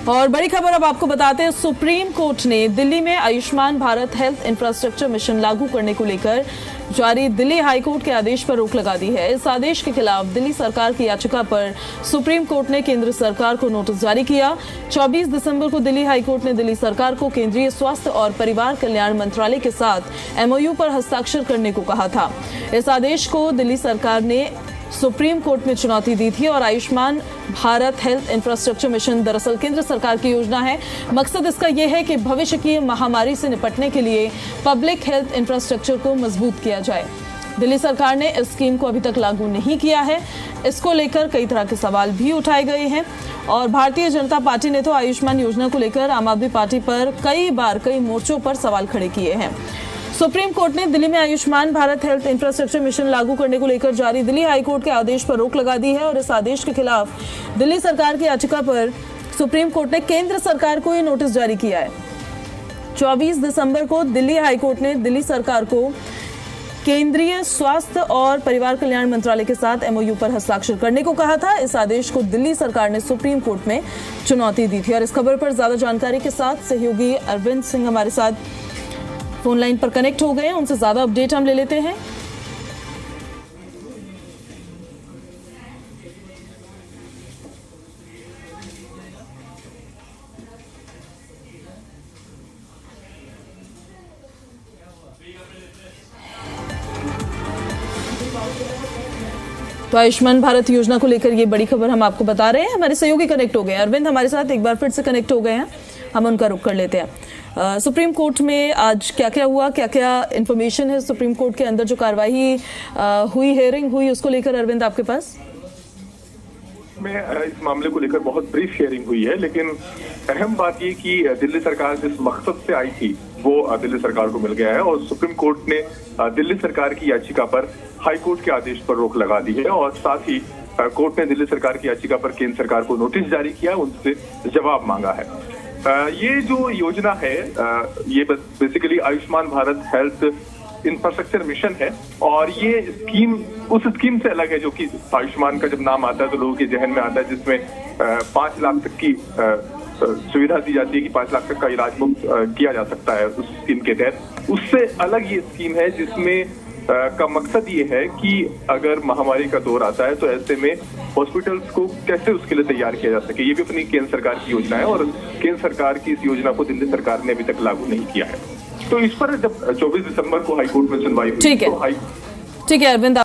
और बड़ी खबर अब आपको बताते हैं, सुप्रीम कोर्ट ने दिल्ली में Ayushman Bharat health infrastructure mission लागू करने को लेकर जारी दिल्ली हाईकोर्ट के आदेश पर रोक लगा दी है। इस आदेश के खिलाफ दिल्ली सरकार की याचिका पर सुप्रीम कोर्ट ने केंद्र सरकार को नोटिस जारी किया। 24 दिसंबर को दिल्ली हाईकोर्ट ने दिल्ली सरकार को केंद्रीय स्वास्थ्य और परिवार कल्याण मंत्रालय के साथ एमओयू पर हस्ताक्षर करने को कहा था। इस आदेश को दिल्ली सरकार ने सुप्रीम कोर्ट में चुनौती दी थी और Ayushman Bharat health infrastructure mission दरअसल केंद्र सरकार की योजना है। मकसद इसका यह है कि भविष्य की महामारी से निपटने के लिए पब्लिक हेल्थ इंफ्रास्ट्रक्चर को मजबूत किया जाए। दिल्ली सरकार ने इस स्कीम को अभी तक लागू नहीं किया है। इसको लेकर कई तरह के सवाल भी उठाए गए हैं और भारतीय जनता पार्टी ने तो आयुष्मान योजना को लेकर आम आदमी पार्टी पर कई मोर्चों पर सवाल खड़े किए हैं। सुप्रीम कोर्ट ने दिल्ली में Ayushman Bharat health infrastructure mission लागू करने को लेकर जारी दिल्ली हाईकोर्ट के आदेश पर रोक लगा दी है और इस आदेश के खिलाफ दिल्ली सरकार की याचिका पर सुप्रीम कोर्ट ने केंद्र सरकार को ये नोटिस जारी किया है। 24 दिसंबर को दिल्ली हाईकोर्ट ने दिल्ली सरकार को केंद्रीय स्वास्थ्य और परिवार कल्याण मंत्रालय के साथ एमओयू पर हस्ताक्षर करने को कहा था। इस आदेश को दिल्ली सरकार ने सुप्रीम कोर्ट में चुनौती दी थी और इस खबर पर ज्यादा जानकारी के साथ सहयोगी अरविंद सिंह हमारे साथ फोन लाइन पर कनेक्ट हो गए हैं। उनसे ज्यादा अपडेट हम ले लेते हैं। तो आयुष्मान भारत योजना को लेकर ये बड़ी खबर हम आपको बता रहे हैं। हमारे सहयोगी कनेक्ट हो गए, अरविंद हमारे साथ एक बार फिर से कनेक्ट हो गए हैं, हम उनका रुख कर लेते हैं। सुप्रीम कोर्ट में आज क्या क्या हुआ, क्या क्या इन्फॉर्मेशन है सुप्रीम कोर्ट के अंदर जो कार्रवाई हुई, हियरिंग हुई, उसको लेकर अरविंद आपके पास? में इस मामले को लेकर बहुत ब्रीफ हियरिंग हुई है, लेकिन अहम बात ये कि दिल्ली सरकार जिस मकसद से आई थी वो दिल्ली सरकार को मिल गया है और सुप्रीम कोर्ट ने दिल्ली सरकार की याचिका पर हाई कोर्ट के आदेश पर रोक लगा दी है और साथ ही कोर्ट ने दिल्ली सरकार की याचिका पर केंद्र सरकार को नोटिस जारी किया, उनसे जवाब मांगा है। ये जो योजना है ये basically Ayushman Bharat health infrastructure mission है और ये स्कीम उस स्कीम से अलग है जो कि आयुष्मान का जब नाम आता है तो लोगों के जहन में आता है जिसमें 5 लाख तक की सुविधा दी जाती है कि 5 लाख तक का इलाज मुफ्त किया जा सकता है उस स्कीम के तहत। उससे अलग ये स्कीम है जिसमें का मकसद ये है कि अगर महामारी का दौर आता है तो ऐसे में हॉस्पिटल्स को कैसे उसके लिए तैयार किया जा सके। ये भी अपनी केंद्र सरकार की योजना है और केंद्र सरकार की इस योजना को दिल्ली सरकार ने अभी तक लागू नहीं किया है। तो इस पर जब 24 दिसंबर को हाईकोर्ट में सुनवाई हुई, ठीक है अरविंद।